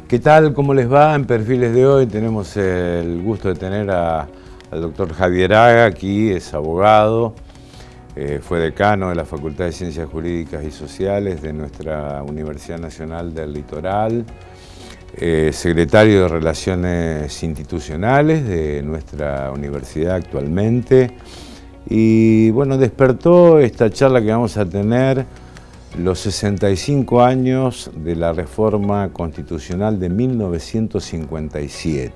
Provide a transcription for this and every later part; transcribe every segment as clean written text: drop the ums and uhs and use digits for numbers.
¿Qué tal? ¿Cómo les va? En Perfiles de hoy tenemos el gusto de tener al doctor Javier Haga, aquí es abogado, fue decano de la Facultad de Ciencias Jurídicas y Sociales de nuestra Universidad Nacional del Litoral, secretario de Relaciones Institucionales de nuestra universidad actualmente, y bueno, despertó esta charla que vamos a tener los 65 años de la reforma constitucional de 1957.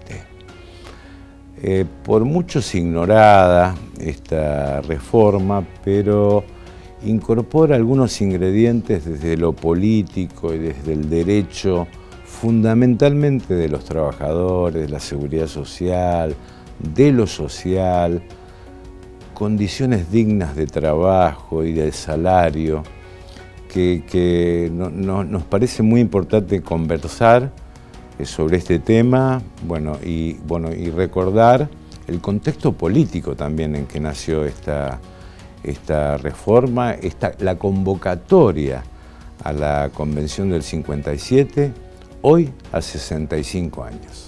Por muchos ignorada esta reforma, pero incorpora algunos ingredientes desde lo político y desde el derecho, fundamentalmente de los trabajadores, de la seguridad social, de lo social, condiciones dignas de trabajo y del salario, que nos parece muy importante conversar sobre este tema, y recordar el contexto político también en que nació esta reforma, la convocatoria a la Convención del 57, hoy a 65 años.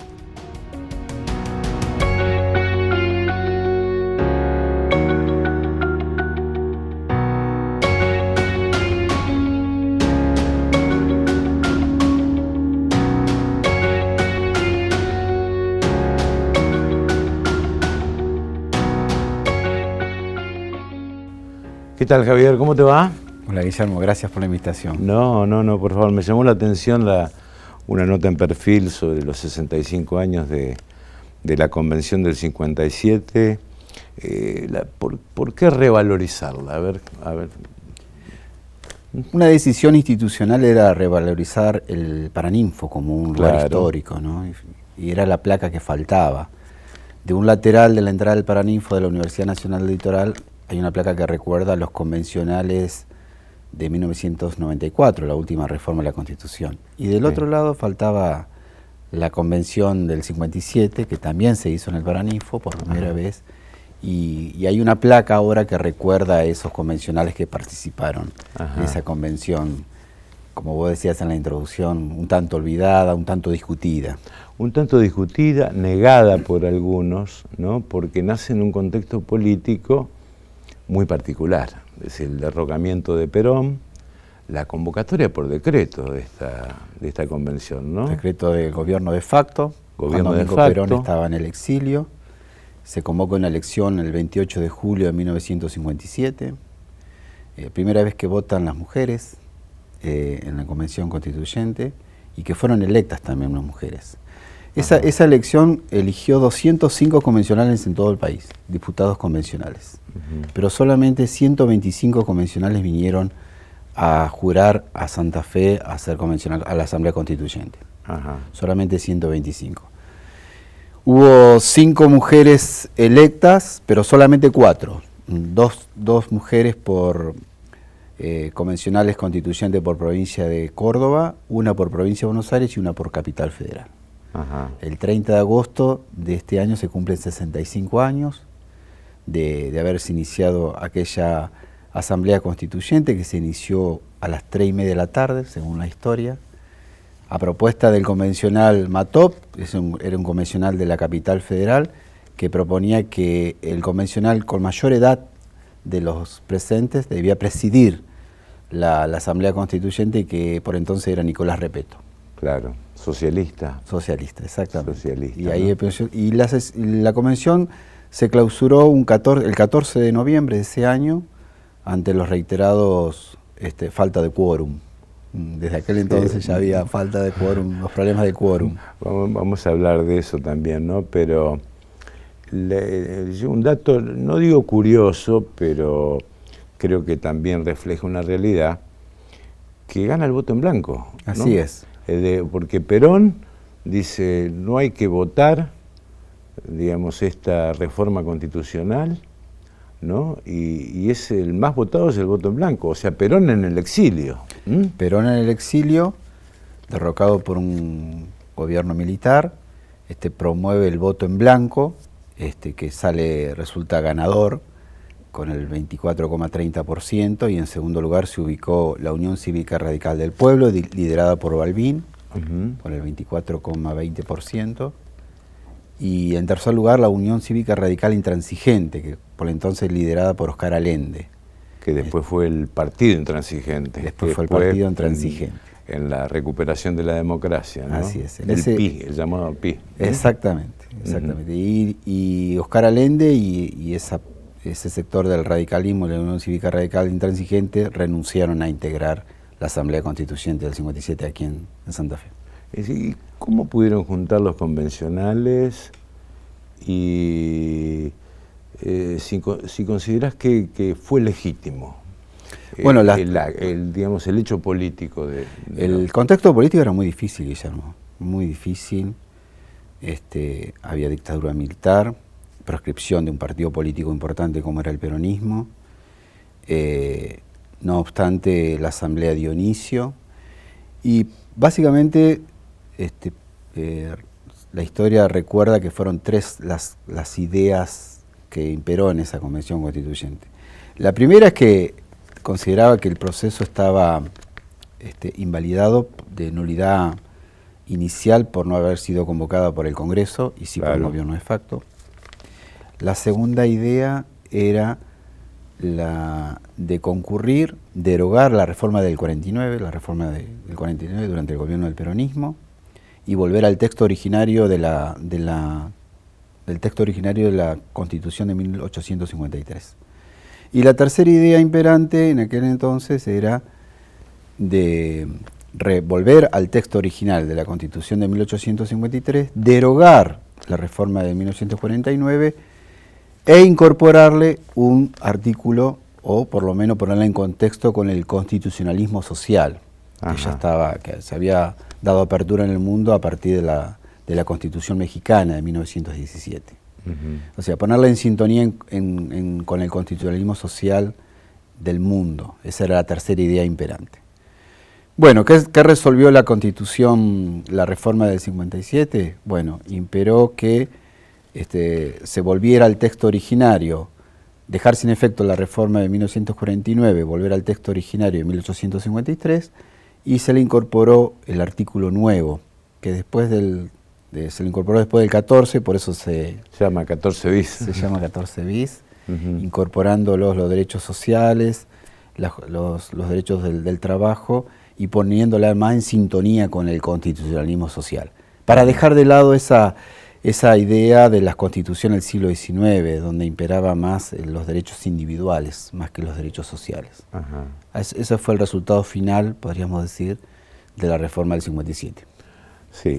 ¿Qué tal, Javier? ¿Cómo te va? Hola, Guillermo, gracias por la invitación. No, por favor, me llamó la atención una nota en Perfil sobre los 65 años de la Convención del 57. ¿Por qué revalorizarla? A ver. Una decisión institucional era revalorizar el Paraninfo como un lugar histórico, ¿no? Y era la placa que faltaba. De un lateral de la entrada del Paraninfo de la Universidad Nacional del Litoral hay una placa que recuerda a los convencionales de 1994, la última reforma de la Constitución. Y del otro lado faltaba la Convención del 57, que también se hizo en el Paraninfo por primera vez, y hay una placa ahora que recuerda a esos convencionales que participaron en esa convención, como vos decías en la introducción, un tanto olvidada, un tanto discutida. Un tanto discutida, negada por algunos, ¿no? Porque nace en un contexto político muy particular, es decir, el derrocamiento de Perón, la convocatoria por decreto de esta convención, ¿no? Decreto del gobierno de facto, cuando Perón estaba en el exilio, se convocó una elección el 28 de julio de 1957, primera vez que votan las mujeres en la Convención Constituyente y que fueron electas también unas mujeres. Esa elección eligió 205 convencionales en todo el país, diputados convencionales. Pero solamente 125 convencionales vinieron a jurar a Santa Fe a ser convencional a la Asamblea Constituyente. Solamente 125. Hubo 5 mujeres electas, pero solamente 4. Dos mujeres por convencionales constituyentes por provincia de Córdoba, una por provincia de Buenos Aires y una por Capital Federal. El 30 de agosto de este año se cumplen 65 años de haberse iniciado aquella Asamblea Constituyente que se inició a las 3:30 de la tarde, según la historia, a propuesta del convencional Matop, era un convencional de la Capital Federal, que proponía que el convencional con mayor edad de los presentes debía presidir la Asamblea Constituyente, que por entonces era Nicolás Repetto. Claro, socialista. Socialista, exactamente. Socialista, y ahí, la convención se clausuró el 14 de noviembre de ese año ante los reiterados falta de quórum. Desde aquel entonces ya había falta de quórum, los problemas de quórum. Vamos a hablar de eso también, ¿no? Pero un dato, no digo curioso, pero creo que también refleja una realidad, que gana el voto en blanco, ¿no? Así es. Porque Perón dice, no hay que votar, digamos, esta reforma constitucional, ¿no? Y es el más votado es el voto en blanco, o sea, Perón en el exilio. Perón en el exilio, derrocado por un gobierno militar, promueve el voto en blanco, que resulta ganador con el 24,30%, y en segundo lugar se ubicó la Unión Cívica Radical del Pueblo, liderada por Balbín, con el 24,20%, y en tercer lugar la Unión Cívica Radical Intransigente, que por entonces liderada por Oscar Allende. Que después fue el Partido Intransigente. Después fue el Partido Intransigente. En la recuperación de la democracia, ¿no? Así es. PI, el llamado PI. Exactamente, exactamente. Y Oscar Allende y ese sector del radicalismo, la Unión Cívica Radical Intransigente, renunciaron a integrar la Asamblea Constituyente del 57 aquí en Santa Fe. ¿Y cómo pudieron juntar los convencionales? Y si considerás que fue legítimo, bueno, digamos, el hecho político el contexto político era muy difícil, Guillermo, muy difícil. Había dictadura militar, proscripción de un partido político importante como era el peronismo. No obstante, la Asamblea dio inicio y básicamente la historia recuerda que fueron tres las ideas que imperó en esa convención constituyente. La primera es que consideraba que el proceso estaba invalidado, de nulidad inicial, por no haber sido convocada por el Congreso y sí por un gobierno de facto. La segunda idea era la de concurrir, derogar la reforma del 49, la reforma del 49 durante el gobierno del peronismo, y volver al texto originario del texto originario de la Constitución de 1853. Y la tercera idea imperante en aquel entonces era de volver al texto original de la Constitución de 1853, derogar la reforma de 1949 e incorporarle un artículo, o por lo menos ponerla en contexto con el constitucionalismo social, que se había dado apertura en el mundo a partir de la Constitución mexicana de 1917. O sea, ponerla en sintonía con el constitucionalismo social del mundo. Esa era la tercera idea imperante. Bueno, ¿qué resolvió la Constitución, la reforma del 57? Bueno, imperó que se volviera al texto originario, dejar sin efecto la reforma de 1949, volver al texto originario de 1853, y se le incorporó el artículo nuevo, que se le incorporó después del 14, por eso se llama 14 bis. Se llama 14 bis, incorporando los derechos sociales, los derechos del trabajo, y poniéndola más en sintonía con el constitucionalismo social, para dejar de lado esa idea de las constituciones del siglo XIX, donde imperaba más los derechos individuales, más que los derechos sociales. Ese fue el resultado final, podríamos decir, de la reforma del 57. Sí,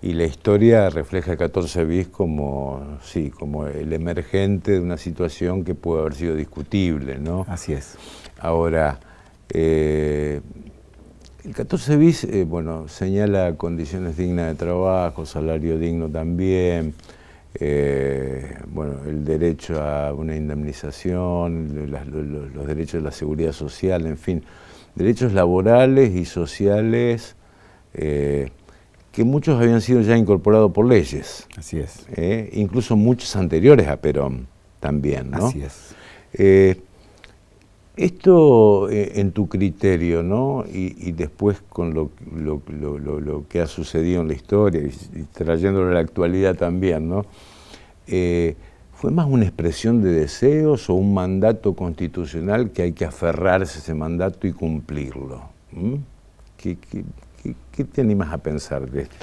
y la historia refleja el 14 bis como el emergente de una situación que puede haber sido discutible, ¿no? Así es. Ahora, el 14 bis, señala condiciones dignas de trabajo, salario digno también, el derecho a una indemnización, los derechos de la seguridad social, en fin, derechos laborales y sociales que muchos habían sido ya incorporados por leyes. Así es. Incluso muchos anteriores a Perón también, ¿no? Así es. Esto, en tu criterio, ¿no? Y después con lo que ha sucedido en la historia y trayéndolo a la actualidad también, ¿no? ¿Fue más una expresión de deseos o un mandato constitucional que hay que aferrarse a ese mandato y cumplirlo? ¿Qué te animas a pensar de esto?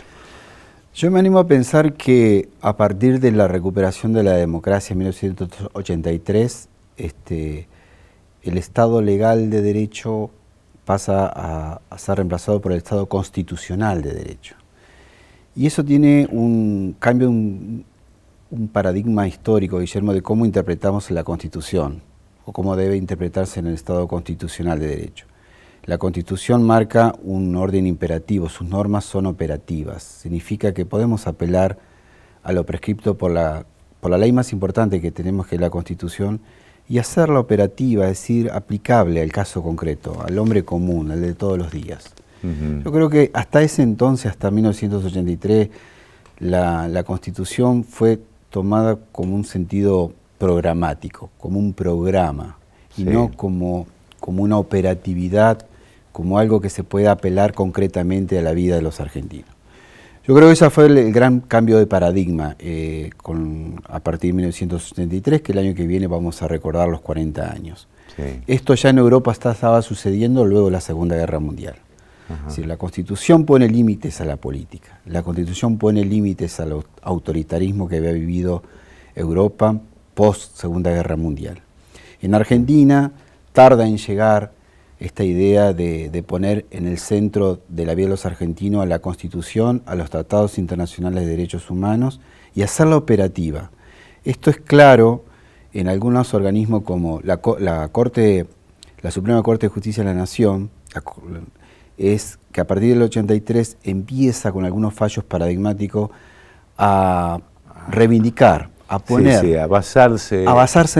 Yo me animo a pensar que a partir de la recuperación de la democracia en 1983, el Estado legal de derecho pasa a ser reemplazado por el Estado constitucional de derecho. Y eso tiene un cambio, un paradigma histórico, Guillermo, de cómo interpretamos la Constitución, o cómo debe interpretarse en el Estado constitucional de derecho. La Constitución marca un orden imperativo, sus normas son operativas. Significa que podemos apelar a lo prescripto por la ley más importante que tenemos, que es la Constitución, y hacerla operativa, es decir, aplicable al caso concreto, al hombre común, al de todos los días. Yo creo que hasta ese entonces, hasta 1983, la Constitución fue tomada como un sentido programático, como un programa, y no como una operatividad, como algo que se pueda apelar concretamente a la vida de los argentinos. Yo creo que ese fue el gran cambio de paradigma a partir de 1973, que el año que viene vamos a recordar los 40 años. Sí. Esto ya en Europa estaba sucediendo luego de la Segunda Guerra Mundial. Es decir, la Constitución pone límites a la política, la Constitución pone límites al autoritarismo que había vivido Europa post Segunda Guerra Mundial. En Argentina tarda en llegar esta idea de poner en el centro de la vida de los argentinos a la Constitución, a los tratados internacionales de derechos humanos y hacerla operativa. Esto es claro en algunos organismos como la Suprema Corte de Justicia de la Nación, es que a partir del 83 empieza con algunos fallos paradigmáticos a reivindicar, a poner, a basarse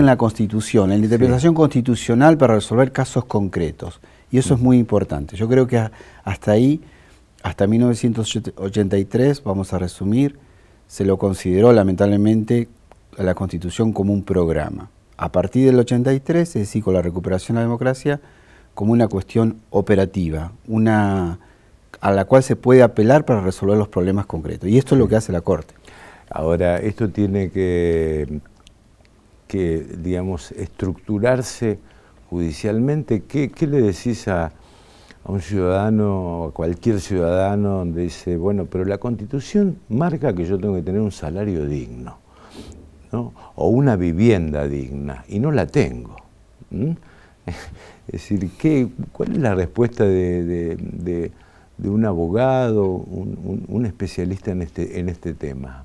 en la Constitución, en la interpretación constitucional para resolver casos concretos. Y eso es muy importante. Yo creo que hasta ahí, hasta 1983, vamos a resumir, se lo consideró lamentablemente a la Constitución como un programa. A partir del 83, es decir, con la recuperación de la democracia, como una cuestión operativa, a la cual se puede apelar para resolver los problemas concretos. Y esto es lo que hace la Corte. Ahora, esto tiene que digamos, estructurarse judicialmente. ¿Qué le decís a un ciudadano, a cualquier ciudadano, donde dice, bueno, pero la Constitución marca que yo tengo que tener un salario digno, ¿no? O una vivienda digna, y no la tengo? Es decir, ¿cuál es la respuesta de un abogado, un especialista en este tema?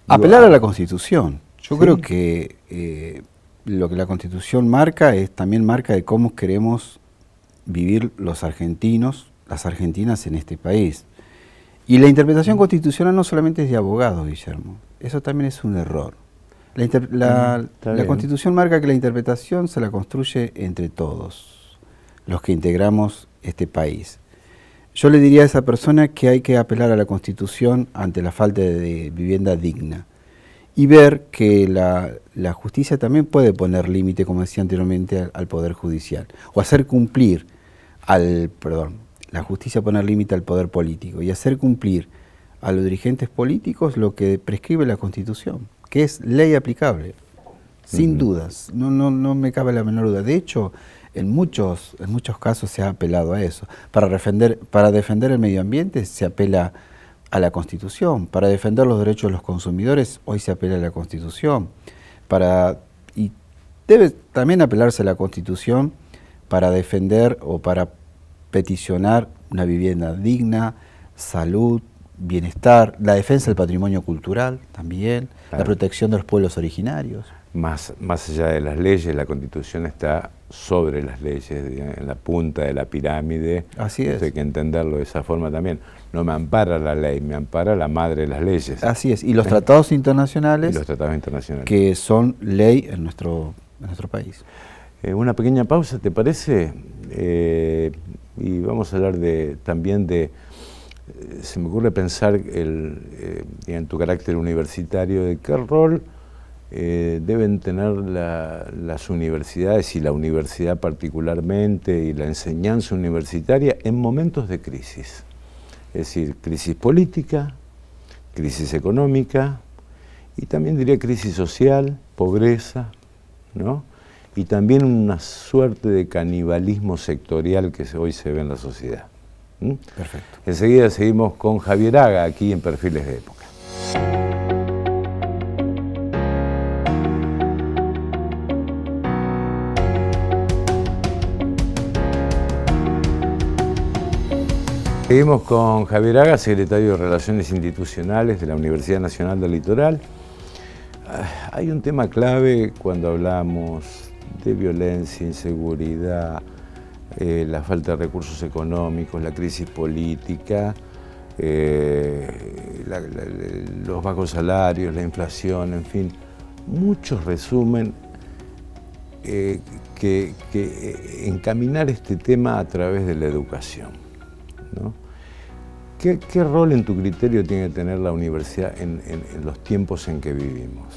Apelar a la Constitución. Yo creo que lo que la Constitución marca también marca de cómo queremos vivir los argentinos, las argentinas en este país. Y la interpretación constitucional no solamente es de abogados, Guillermo. Eso también es un error. La Constitución marca que la interpretación se la construye entre todos los que integramos este país. Yo le diría a esa persona que hay que apelar a la Constitución ante la falta de vivienda digna y ver que la justicia también puede poner límite, como decía anteriormente, al Poder Judicial, o hacer cumplir la justicia poner límite al poder político y hacer cumplir a los dirigentes políticos lo que prescribe la Constitución, que es ley aplicable, sin dudas, no me cabe la menor duda. De hecho, en muchos casos se ha apelado a eso. Para defender el medio ambiente se apela a la Constitución. Para defender los derechos de los consumidores hoy se apela a la Constitución. Y debe también apelarse a la Constitución para defender o para peticionar una vivienda digna, salud, bienestar, la defensa del patrimonio cultural también, claro, la protección de los pueblos originarios. Más allá de las leyes, la Constitución está sobre las leyes, en la punta de la pirámide. Así es. Hay que entenderlo de esa forma también. No me ampara la ley, me ampara la madre de las leyes. Así es. Y los tratados internacionales, que son ley en nuestro país. Una pequeña pausa, ¿te parece? Y vamos a hablar también de... Se me ocurre pensar en tu carácter universitario, de qué rol deben tener las universidades y la universidad particularmente y la enseñanza universitaria en momentos de crisis. Es decir, crisis política, crisis económica y también diría crisis social, pobreza, ¿no? Y también una suerte de canibalismo sectorial que hoy se ve en la sociedad. Perfecto. Enseguida seguimos con Javier Haga aquí en Perfiles de Época. Seguimos con Javier Haga, secretario de Relaciones Institucionales de la Universidad Nacional del Litoral. Hay un tema clave cuando hablamos de violencia, inseguridad, la falta de recursos económicos, la crisis política, los bajos salarios, la inflación, en fin. Muchos resumen que encaminar este tema a través de la educación, ¿no? ¿Qué rol en tu criterio tiene que tener la universidad en los tiempos en que vivimos?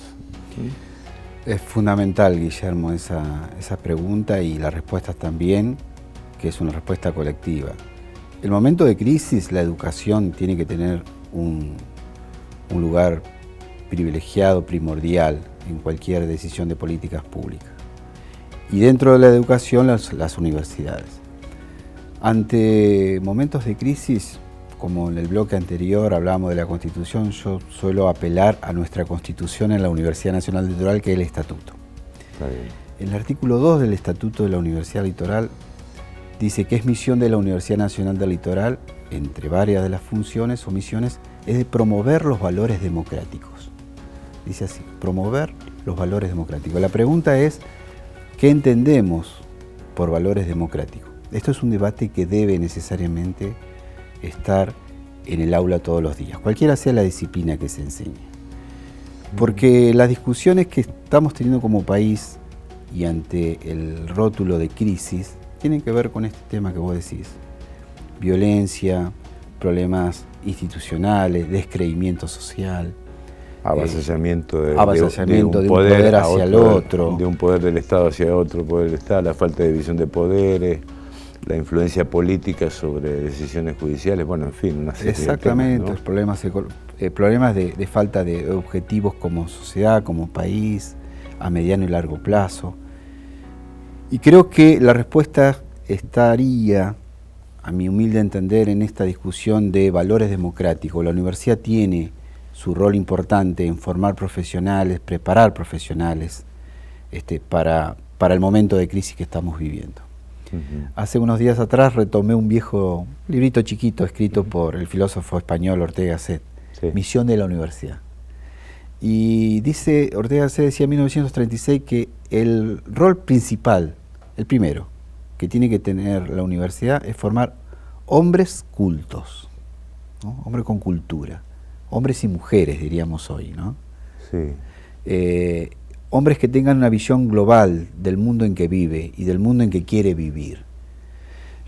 ¿Sí? Es fundamental, Guillermo, esa pregunta, y la respuesta también, que es una respuesta colectiva. El momento de crisis, la educación tiene que tener un lugar privilegiado, primordial, en cualquier decisión de políticas públicas. Y dentro de la educación, las universidades. Ante momentos de crisis, como en el bloque anterior hablábamos de la Constitución, yo suelo apelar a nuestra Constitución en la Universidad Nacional del Litoral, que es el Estatuto. En el artículo 2 del Estatuto de la Universidad Litoral dice que es misión de la Universidad Nacional del Litoral, entre varias de las funciones o misiones, es de promover los valores democráticos. Dice así, promover los valores democráticos. La pregunta es, ¿qué entendemos por valores democráticos? Esto es un debate que debe necesariamente estar en el aula todos los días, cualquiera sea la disciplina que se enseñe. Porque las discusiones que estamos teniendo como país y ante el rótulo de crisis tienen que ver con este tema que vos decís. Violencia, problemas institucionales, descreimiento social, avasallamiento de un poder hacia el otro. De un poder del Estado hacia otro poder del Estado, la falta de división de poderes, la influencia política sobre decisiones judiciales, bueno, en fin, una serie exactamente, de temas, ¿no? Problemas de falta de objetivos como sociedad, como país, a mediano y largo plazo. Y creo que la respuesta estaría, a mi humilde entender, en esta discusión de valores democráticos. La universidad tiene su rol importante en formar profesionales, preparar profesionales para el momento de crisis que estamos viviendo. Hace unos días atrás retomé un viejo librito chiquito escrito por el filósofo español Ortega Gasset, Misión de la Universidad. Y dice, Ortega Gasset decía en 1936 que el rol principal, el primero, que tiene que tener la universidad es formar hombres cultos, ¿no? Hombres con cultura, hombres y mujeres diríamos hoy, ¿no? Sí. Hombres que tengan una visión global del mundo en que vive y del mundo en que quiere vivir.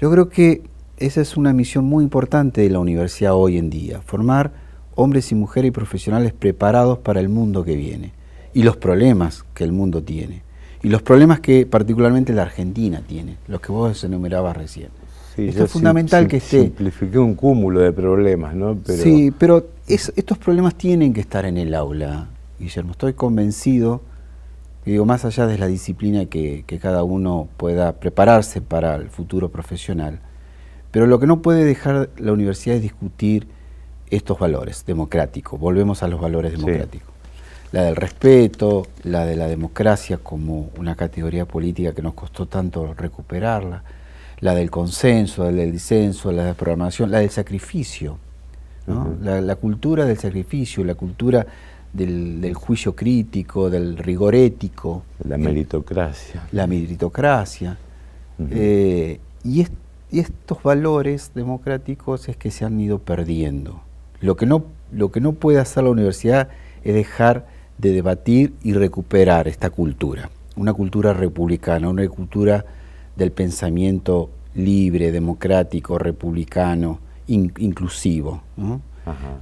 Yo creo que esa es una misión muy importante de la universidad hoy en día, formar hombres y mujeres y profesionales preparados para el mundo que viene y los problemas que el mundo tiene y los problemas que particularmente la Argentina tiene, los que vos enumerabas recién. Sí, esto es fundamental que esté. Simplifiqué un cúmulo de problemas, ¿no? Pero... Sí, pero estos problemas tienen que estar en el aula, Guillermo. Estoy convencido. Digo, más allá de la disciplina que cada uno pueda prepararse para el futuro profesional, pero lo que no puede dejar la universidad es discutir estos valores democráticos. Volvemos a los valores democráticos. Sí. La del respeto, la de la democracia como una categoría política que nos costó tanto recuperarla, la del consenso, la del disenso, la de la programación, la del sacrificio, ¿no? La cultura del sacrificio, la cultura del juicio crítico, del rigor ético. La meritocracia. La meritocracia. Y estos valores democráticos es que se han ido perdiendo. Lo que no puede hacer la universidad es dejar de debatir y recuperar esta cultura. Una cultura republicana, una cultura del pensamiento libre, democrático, republicano, inclusivo, ¿no?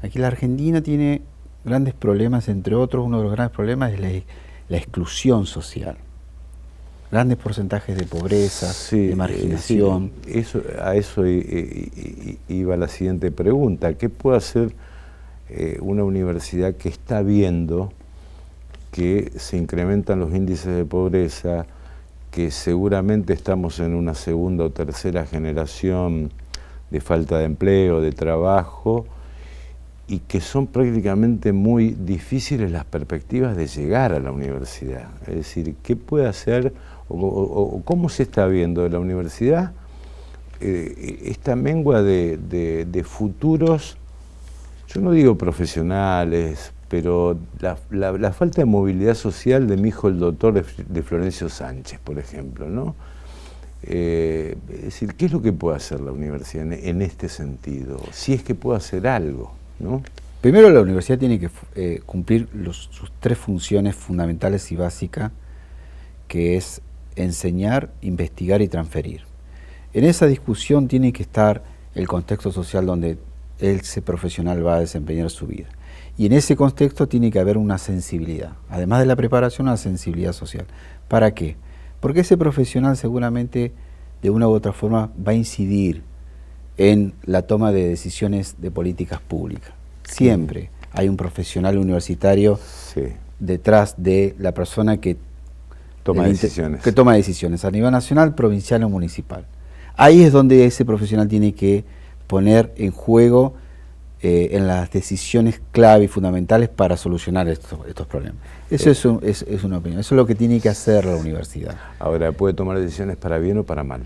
Aquí la Argentina tiene grandes problemas, entre otros, uno de los grandes problemas es la exclusión social. Grandes porcentajes de pobreza, de marginación. A eso iba la siguiente pregunta. ¿Qué puede hacer una universidad que está viendo que se incrementan los índices de pobreza, que seguramente estamos en una segunda o tercera generación de falta de empleo, de trabajo, y que son prácticamente muy difíciles las perspectivas de llegar a la universidad? Es decir, ¿qué puede hacer o cómo se está viendo de la universidad esta mengua de futuros, yo no digo profesionales, pero la falta de movilidad social de mi hijo el doctor de Florencio Sánchez, por ejemplo, ¿no? Es decir, ¿qué es lo que puede hacer la universidad en este sentido? Si es que puede hacer algo, ¿no? Primero, la universidad tiene que cumplir sus tres funciones fundamentales y básicas, que es enseñar, investigar y transferir. En esa discusión tiene que estar el contexto social donde ese profesional va a desempeñar su vida. Y en ese contexto tiene que haber una sensibilidad, además de la preparación, una sensibilidad social. ¿Para qué? Porque ese profesional seguramente de una u otra forma va a incidir en la toma de decisiones de políticas públicas. Siempre hay un profesional universitario detrás de la persona que toma decisiones a nivel nacional, provincial o municipal. Ahí es donde ese profesional tiene que poner en juego en las decisiones clave y fundamentales para solucionar estos problemas. Eso es una opinión, eso es lo que tiene que hacer la universidad. Ahora, puede tomar decisiones para bien o para mal.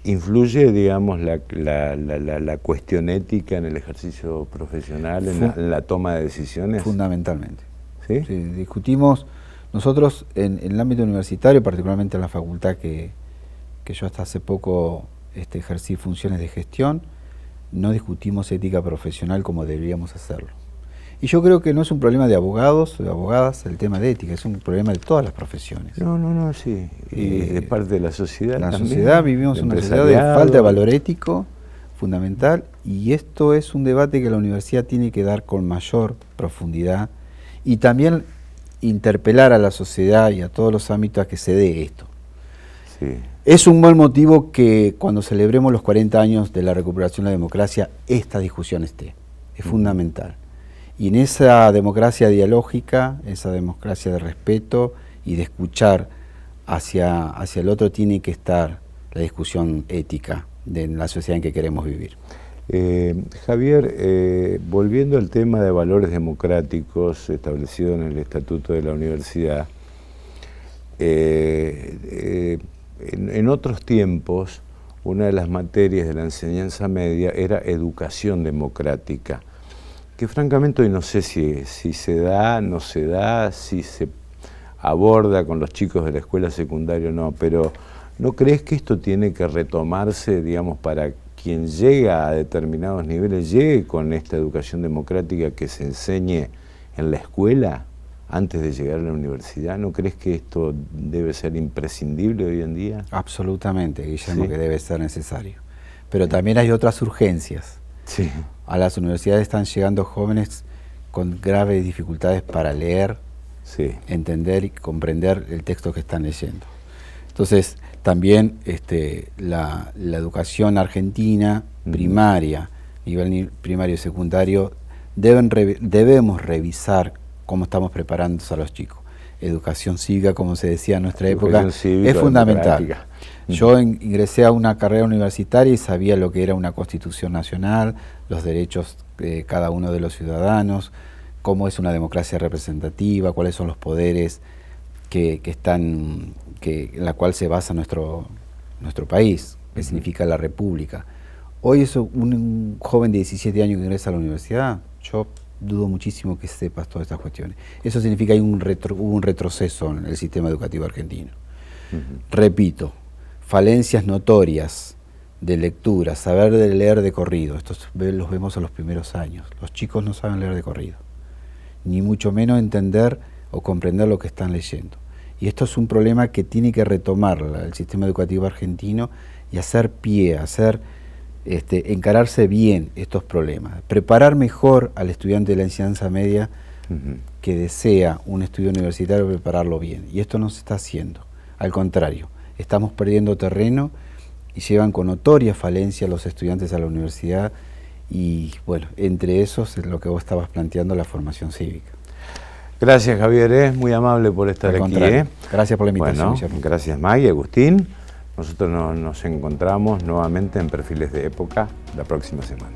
¿Influye, digamos, la cuestión ética en el ejercicio profesional, en la toma de decisiones? Fundamentalmente. ¿Sí? Sí, discutimos, nosotros en el ámbito universitario, particularmente en la facultad que yo hasta hace poco ejercí funciones de gestión, no discutimos ética profesional como deberíamos hacerlo. Y yo creo que no es un problema de abogados o de abogadas el tema de ética, es un problema de todas las profesiones. No, sí. Y de parte de la sociedad también. La sociedad, vivimos en una sociedad de falta de valor ético fundamental, y esto es un debate que la universidad tiene que dar con mayor profundidad y también interpelar a la sociedad y a todos los ámbitos a que se dé esto. Sí. Es un buen motivo que cuando celebremos los 40 años de la recuperación de la democracia, esta discusión esté. Es fundamental. Y en esa democracia dialógica, esa democracia de respeto y de escuchar hacia el otro, tiene que estar la discusión ética de la sociedad en que queremos vivir. Javier, volviendo al tema de valores democráticos establecido en el Estatuto de la Universidad, en otros tiempos, una de las materias de la enseñanza media era educación democrática, que francamente hoy no sé si se da, no se da, si se aborda con los chicos de la escuela secundaria o no, pero ¿no crees que esto tiene que retomarse, digamos, para quien llega a determinados niveles, llegue con esta educación democrática que se enseñe en la escuela antes de llegar a la universidad? ¿No crees que esto debe ser imprescindible hoy en día? Absolutamente, Guillermo, que debe ser necesario. Pero también hay otras urgencias. Sí. A las universidades están llegando jóvenes con graves dificultades para leer, entender y comprender el texto que están leyendo. Entonces, también la educación argentina, primaria, nivel primario y secundario, debemos revisar cómo estamos preparando a los chicos. Educación cívica, como se decía en nuestra época, es fundamental. Yo ingresé a una carrera universitaria y sabía lo que era una Constitución Nacional, los derechos de cada uno de los ciudadanos, cómo es una democracia representativa, cuáles son los poderes en la cual se basa nuestro país, que significa la República. Hoy un joven de 17 años que ingresa a la universidad, yo dudo muchísimo que sepas todas estas cuestiones. Eso significa que hubo un retroceso en el sistema educativo argentino. Repito, falencias notorias de lectura, saber leer de corrido. Estos los vemos a los primeros años. Los chicos no saben leer de corrido, ni mucho menos entender o comprender lo que están leyendo. Y esto es un problema que tiene que retomar el sistema educativo argentino y hacer pie, encararse bien estos problemas. Preparar mejor al estudiante de la enseñanza media que desea un estudio universitario, prepararlo bien. Y esto no se está haciendo. Al contrario, estamos perdiendo terreno y llevan con notoria falencia los estudiantes a la universidad, y bueno, entre esos es lo que vos estabas planteando, la formación cívica. Gracias, Javier, es muy amable por estar aquí. Gracias por la invitación. Bueno, gracias, Maggie, Agustín. Nosotros nos encontramos nuevamente en Perfiles de Época la próxima semana.